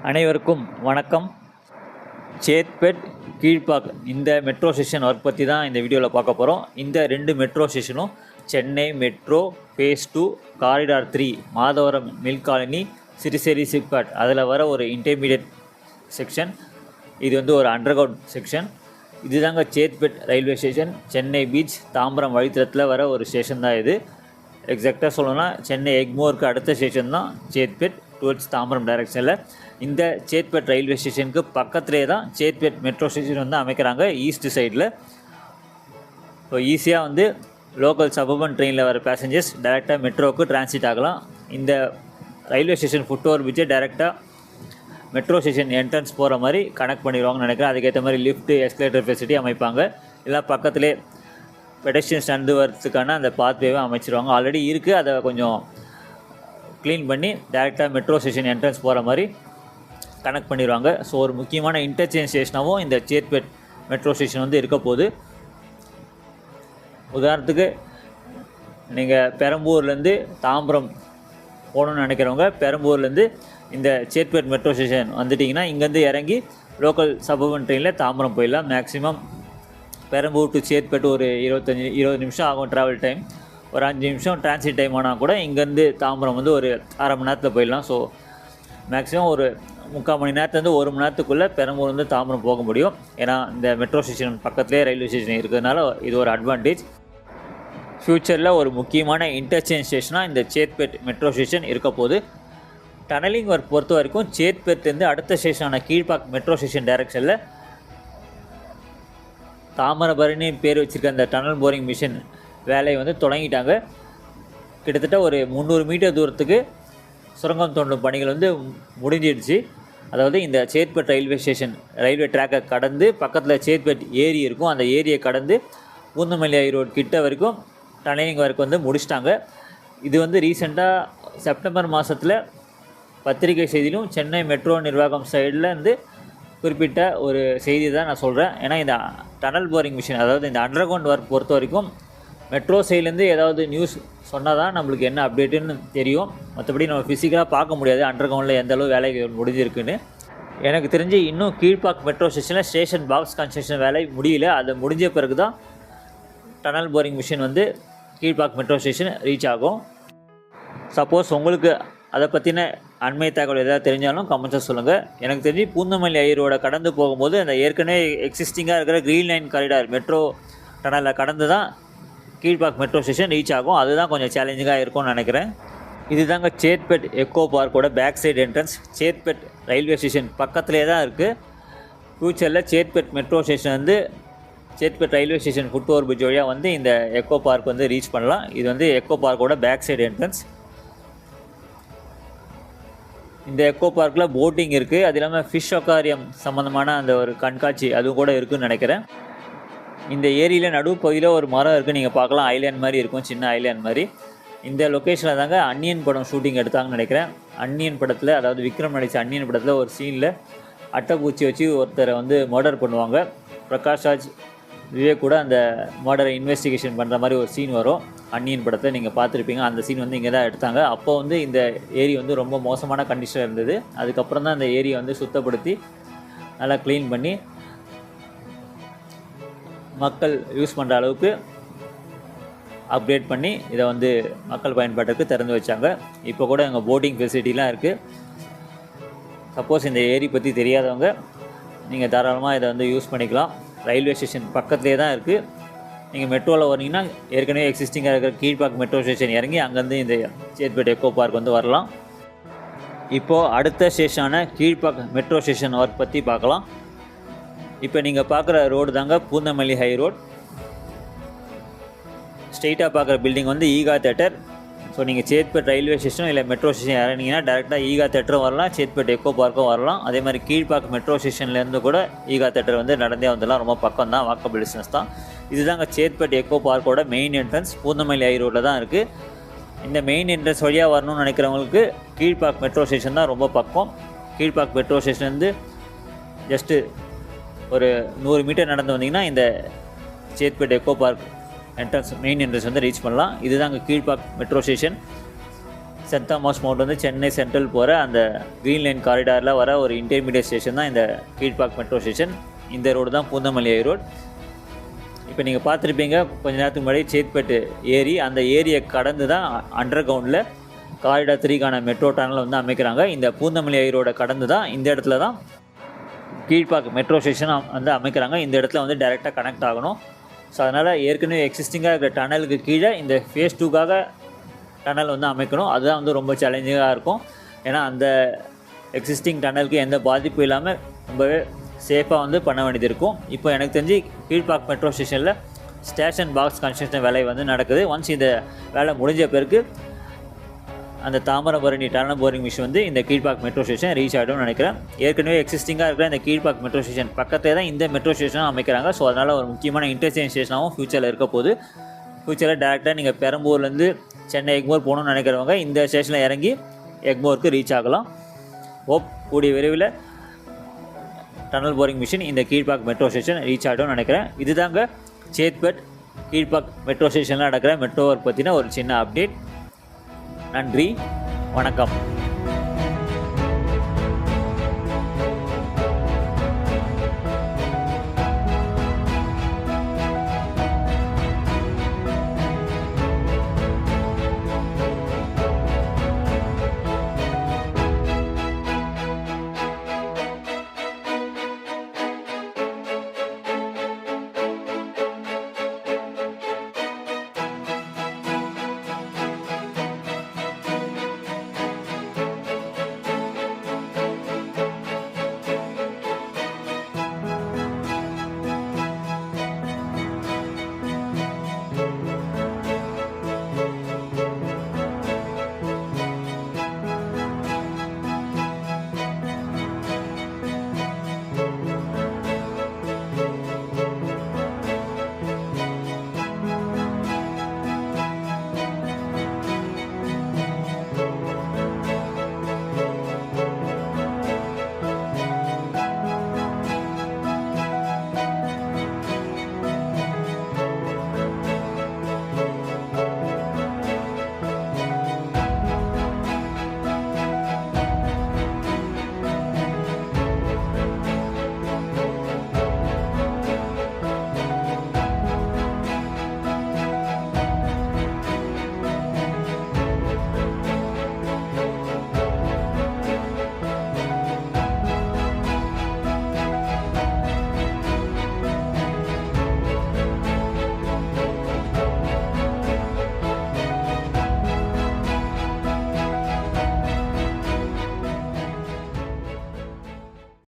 அனைவருக்கும் வணக்கம். சேத்பட் கீழ்பாக் இந்த மெட்ரோ ஸ்டேஷன் ஒர்க் பற்றி தான் இந்த வீடியோவில் பார்க்க போகிறோம். இந்த 2 மெட்ரோ ஸ்டேஷனும் Chennai metro phase 2 corridor 3 Madhavaram milk colony Siruseri SIPCOT அதில் வர ஒரு இன்டர்மீடியட் செக்ஷன். இது வந்து ஒரு அண்டர்கிரவுண்ட் செக்ஷன். இதுதாங்க Chetpet railway station. Chennai beach Tambaram வழித்தடத்தில் வர ஒரு ஸ்டேஷன் தான் இது. எக்ஸாக்டாக சொல்லணும்னா சென்னை எக்மோருக்கு அடுத்த ஸ்டேஷன் தான் சேத்பட் டுவர்ட்ஸ் தாம்பரம் டைரக்ஷனில். இந்த சேத்பட் ரயில்வே ஸ்டேஷனுக்கு பக்கத்துலேயே தான் சேத்பட் மெட்ரோ ஸ்டேஷன் வந்து அமைக்கிறாங்க ஈஸ்ட் சைடில். ஸோ ஈஸியாக வந்து லோக்கல் சபர்பன் ட்ரெயினில் வர பேசஞ்சர்ஸ் டைரெக்டாக மெட்ரோவுக்கு டிரான்சிட் ஆகலாம். இந்த ரயில்வே ஸ்டேஷன் ஃபுட் ஓவர் பிரிட்ஜை டைரெக்டாக மெட்ரோ ஸ்டேஷன் என்ட்ரன்ஸ் போகிற மாதிரி கனெக்ட் பண்ணிடுவாங்கன்னு நினைக்கிறேன். அதுக்கேற்ற மாதிரி லிஃப்ட்டு எஸ்கலேட்டர் ஃபெசிலிட்டி அமைப்பாங்க. இல்லை பக்கத்துலேயே பெடஸ்ட்ரியன்ஸ் நடந்து வரதுக்கான அந்த பாத்வேவை அமைச்சிருவாங்க. ஆல்ரெடி இருக்குது, அதை கொஞ்சம் க்ளீன் பண்ணி டேரெக்டாக மெட்ரோ ஸ்டேஷன் என்ட்ரன்ஸ் போகிற மாதிரி கனெக்ட் பண்ணிடுவாங்க. ஸோ ஒரு முக்கியமான இன்டர்சேஞ்ச் ஸ்டேஷனாகவும் இந்த சேத்பட் மெட்ரோ ஸ்டேஷன் வந்து இருக்க போகுது. உதாரணத்துக்கு நீங்கள் பெரம்பூர்லேருந்து தாம்பரம் போகணுன்னு நினைக்கிறவங்க பெரம்பூர்லேருந்து இந்த சேத்பட் மெட்ரோ ஸ்டேஷன் வந்துட்டிங்கன்னா இங்கேருந்து இறங்கி லோக்கல் சபர்பன் ட்ரெயினில் தாம்பரம் போயிடலாம். மேக்ஸிமம் பெரம்பூர் டு சேத்பட் ஒரு 20 நிமிஷம் ஆகும் ட்ராவல் டைம். ஒரு 5 நிமிஷம் டிரான்சிட் டைம் ஆனால் கூட இங்கேருந்து தாம்பரம் வந்து ஒரு அரை மணி நேரத்தில் போயிடலாம். ஸோ மேக்ஸிமம் ஒரு 3/4 மணி நேரத்துலேருந்து 1 மணி நேரத்துக்குள்ளே பெரம்பூர் வந்து தாம்பரம் போக முடியும். ஏன்னா இந்த மெட்ரோ ஸ்டேஷன் பக்கத்துலேயே ரயில்வே ஸ்டேஷன் இருக்கிறதுனால இது ஒரு அட்வான்டேஜ். ஃப்யூச்சரில் ஒரு முக்கியமான இன்டர்சேஞ்ச் ஸ்டேஷனாக இந்த சேத்பட் மெட்ரோ ஸ்டேஷன் இருக்க போகுது. டனலிங் ஒர்க் பொறுத்த வரைக்கும் சேத்பட்லேருந்து அடுத்த ஸ்டேஷனான கீழ்பாக் மெட்ரோ ஸ்டேஷன் டைரக்ஷனில் தாமிரபரணி பேர் வச்சுருக்க அந்த டனல் போரிங் மிஷின் வேலையை வந்து தொடங்கிட்டாங்க. கிட்டத்தட்ட ஒரு 300 மீட்டர் தூரத்துக்கு சுரங்கம் தோண்டும் பணிகள் வந்து முடிஞ்சிடுச்சு. அதாவது இந்த சேத்பட் ரயில்வே ஸ்டேஷன் ரயில்வே ட்ராக்கை கடந்து பக்கத்தில் சேத்பட் ஏரி இருக்கும். அந்த ஏரியை கடந்து பூந்தமல்லி ரோடு கிட்ட வரைக்கும் டனலிங் ஒர்க் வந்து முடிச்சிட்டாங்க. இது வந்து ரீசெண்டாக செப்டம்பர் மாதத்தில் பத்திரிகை செய்தியிலும் சென்னை மெட்ரோ நிர்வாகம் சைடில் இருந்து குறிப்பிட்ட ஒரு செய்தி தான் நான் சொல்கிறேன். ஏன்னா இந்த டனல் போரிங் மிஷின் அதாவது இந்த அண்டர் கிரவுண்ட் ஒர்க் பொறுத்த வரைக்கும் மெட்ரோ சைட்லேருந்து ஏதாவது நியூஸ் சொன்னால் தான் நம்மளுக்கு என்ன அப்டேட்டுன்னு தெரியும். மற்றபடி நம்ம ஃபிசிக்கலாக பார்க்க முடியாது அண்டர் கிரவுண்டில் எந்தளவு வேலை முடிஞ்சிருக்குன்னு. எனக்கு தெரிஞ்சு இன்னும் கீழ்பாக் மெட்ரோ ஸ்டேஷனில் ஸ்டேஷன் பாக்ஸ் கன்ஸ்ட்ரக்ஷன் வேலை முடியல. அது முடிஞ்ச பிறகு தான் டனல் போரிங் மிஷின் வந்து கீழ்பாக் மெட்ரோ ஸ்டேஷன் ரீச் ஆகும். சப்போஸ் உங்களுக்கு அதை பற்றின அண்மை தகவல் எதாவது தெரிஞ்சாலும் கமெண்ட்ஸாக சொல்லுங்கள். எனக்கு தெரிஞ்சு பூந்தமல்லி ரோடை கடந்து போகும்போது அந்த ஏற்கனவே எக்ஸிஸ்டிங்காக இருக்கிற க்ரீன் லைன் காரிடார் மெட்ரோ டனலில் கடந்து தான் கீழ்பாக் மெட்ரோ ஸ்டேஷன் ரீச் ஆகும். அதுதான் கொஞ்சம் சேலஞ்சிங்காக இருக்கும்னு நினைக்கிறேன். இதுதாங்க சேத்பட் எக்கோ பார்க்கோட back side entrance. Chetpet railway station பக்கத்துலேயே தான் இருக்குது. ஃப்யூச்சரில் சேத்பட் மெட்ரோ ஸ்டேஷன் வந்து Chetpet railway station foot over bridge வழியாக வந்து இந்த எக்கோ பார்க் வந்து ரீச் பண்ணலாம். இது வந்து எக்கோ பார்க்கோட பேக் சைடு என்ட்ரன்ஸ். இந்த எக்கோ பார்க்கில் போட்டிங் இருக்குது. அது இல்லாமல் ஃபிஷ் அக்வாரியம் சம்மந்தமான அந்த ஒரு கண்காட்சி அதுவும் கூட இருக்குதுன்னு நினைக்கிறேன். இந்த ஏரியில் நடுப்பகுதியில் ஒரு மரம் இருக்குது, நீங்கள் பார்க்கலாம். ஐலேண்ட் மாதிரி இருக்கும், சின்ன ஐலேண்ட் மாதிரி. இந்த லொக்கேஷனில் தாங்க அன்னியன் படம் ஷூட்டிங் எடுத்தாங்கன்னு நினைக்கிறேன். அன்னியன் படத்தில் அதாவது விக்ரம் நடித்த அன்னியன் படத்தில் ஒரு சீனில் அட்டைப்பூச்சி வச்சு ஒருத்தரை வந்து மர்டர் பண்ணுவாங்க. பிரகாஷ் ராஜ் விவேக் கூட அந்த மர்டரை இன்வெஸ்டிகேஷன் பண்ணுற மாதிரி ஒரு சீன் வரும் அன்னியன் படத்தை நீங்கள் பார்த்துருப்பீங்க. அந்த சீன் வந்து இங்கே தான் எடுத்தாங்க. அப்போ வந்து இந்த ஏரி வந்து ரொம்ப மோசமான கண்டிஷனில் இருந்தது. அதுக்கப்புறம் தான் அந்த ஏரியை வந்து சுத்தப்படுத்தி நல்லா க்ளீன் பண்ணி மக்கள் யூஸ் பண்ணுற அளவுக்கு அப்கிரேட் பண்ணி இதை வந்து மக்கள் பயன்பாட்டுக்கு திறந்து வச்சாங்க. இப்போ கூட எங்கள் போட்டிங் ஃபெசிலிட்டிலாம் இருக்குது. சப்போஸ் இந்த ஏரி பற்றி தெரியாதவங்க நீங்கள் தாராளமாக இதை வந்து யூஸ் பண்ணிக்கலாம். ரயில்வே ஸ்டேஷன் பக்கத்துலேயே தான் இருக்குது. நீங்கள் மெட்ரோவில் வரீங்கன்னா ஏற்கனவே எக்ஸிஸ்டிங்காக இருக்கிற கீழ்பாக் மெட்ரோ ஸ்டேஷன் இறங்கி அங்கேருந்து இந்த சேத்பட் எக்கோ பார்க் வந்து வரலாம். இப்போது அடுத்த ஸ்டேஷனான கீழ்பாக் மெட்ரோ ஸ்டேஷன் ஒர்க் பற்றி பார்க்கலாம். இப்போ நீங்கள் பார்க்குற ரோடு தாங்க பூந்தமல்லி ஹை ரோட். ஸ்ட்ரெயிட்டாக பார்க்குற பில்டிங் வந்து ஈகா தேட்டர். ஸோ நீங்கள் சேத்பட் ரயில்வே ஸ்டேஷன் இல்லை மெட்ரோ ஸ்டேஷன் இறங்கிங்கன்னா டேரெக்டாக ஈகா தேட்டரும் வரலாம், சேத்பட் எக்கோ பார்க்கும் வரலாம். அதே மாதிரி கீழ்பாக் மெட்ரோ ஸ்டேஷன்லேருந்து கூட ஈகா தேட்டர் வந்து நடந்தே வந்துடலாம். ரொம்ப பக்கம் தான், வாக்கபிள் டிஸ்டன்ஸ் தான். இதுதாங்க சேத்பட் எக்கோ பார்க்கோட மெயின் என்ட்ரன்ஸ். பூந்தமல்லி ஹை ரோட்டில் தான் இருக்குது. இந்த மெயின் என்ட்ரன்ஸ் வழியாக வரணும்னு நினைக்கிறவங்களுக்கு கீழ்பாக் மெட்ரோ ஸ்டேஷன் தான் ரொம்ப பக்கம். கீழ்பாக் மெட்ரோ ஸ்டேஷன்லேருந்து ஜஸ்ட்டு ஒரு 100 மீட்டர் நடந்து வந்தீங்கன்னா இந்த Chetpet eco park entrance main entrance வந்து ரீச் பண்ணலாம். இதுதாங்க Kilpauk metro station. Saint Thomas mount வந்து சென்னை சென்ட்ரல் போகிற அந்த க்ரீன் லைன் காரிடாரில் வர ஒரு இன்டர்மீடியட் ஸ்டேஷன் தான் இந்த கீழ்பாக் மெட்ரோ ஸ்டேஷன். இந்த ரோடு தான் பூந்தமல்லி ரோடு. இப்போ நீங்கள் பார்த்துருப்பீங்க கொஞ்ச நேரத்துக்கு முன்னாடி சேத்பேட் ஏரி, அந்த ஏரியை கடந்து தான் அண்டர் கிரவுண்டில் காரிடார் 3க்கான மெட்ரோ டனல் வந்து அமைக்கிறாங்க. இந்த பூந்தமல்லி ரோடை கடந்து தான் இந்த இடத்துல தான் கீழ்பாக் மெட்ரோ ஸ்டேஷன் வந்து அமைக்கிறாங்க. இந்த இடத்துல வந்து டைரெக்டாக கனெக்ட் ஆகணும். ஸோ அதனால் ஏற்கனவே எக்ஸிஸ்டிங்காக இருக்கிற டனலுக்கு கீழே இந்த ஃபேஸ் 2க்காக டனல் வந்து அமைக்கணும். அதுதான் வந்து ரொம்ப சேலஞ்சிங்காக இருக்கும். ஏன்னா அந்த எக்ஸிஸ்டிங் டனலுக்கு எந்த பாதிப்பும் இல்லாமல் ரொம்பவே சேஃபாக வந்து பண்ண வேண்டியது இருக்கும். இப்போ எனக்கு தெரிஞ்சு கீழ்பாக் மெட்ரோ ஸ்டேஷனில் ஸ்டேஷன் பாக்ஸ் கன்ஸ்ட்ரக்ஷன் வேலை வந்து நடக்குது. ஒன்ஸ் இந்த வேலை முடிஞ்ச பிறகு அந்த தாமிரபரணி டனல் போரிங் மிஷின் வந்து இந்த கீழ்பாக் மெட்ரோ ஸ்டேஷன் ரீச் ஆகிடும்னு நினைக்கிறேன். ஏற்கனவே எக்ஸிஸ்டிங்காக இருக்கிற இந்த கீழ்பாக் மெட்ரோ ஸ்டேஷன் பக்கத்தில் தான் இந்த மெட்ரோ ஸ்டேஷனும் அமைக்கிறாங்க. ஸோ அதனால் ஒரு முக்கியமான இன்டர்சேஞ்ச் ஸ்டேஷனாகவும் ஃப்யூச்சரில் இருக்க போகுது. ஃப்யூச்சரில் டேரெக்டாக நீங்கள் பெரம்பூர்லேருந்து சென்னை எக்மோர் போகணும்னு நினைக்கிறவங்க இந்த ஸ்டேஷனில் இறங்கி எக்மோருக்கு ரீச் ஆகலாம். கூடிய விரைவில் டனல் போரிங் மிஷின் இந்த கீழ்பாக் மெட்ரோ ஸ்டேஷன் ரீச் ஆகிடும்னு நினைக்கிறேன். இதுதாங்க சேத்பட் கீழ்பாக் மெட்ரோ ஸ்டேஷனில் நடக்கிற மெட்ரோ ஒர்க் பற்றின ஒரு சின்ன அப்டேட். நன்றி, வணக்கம்.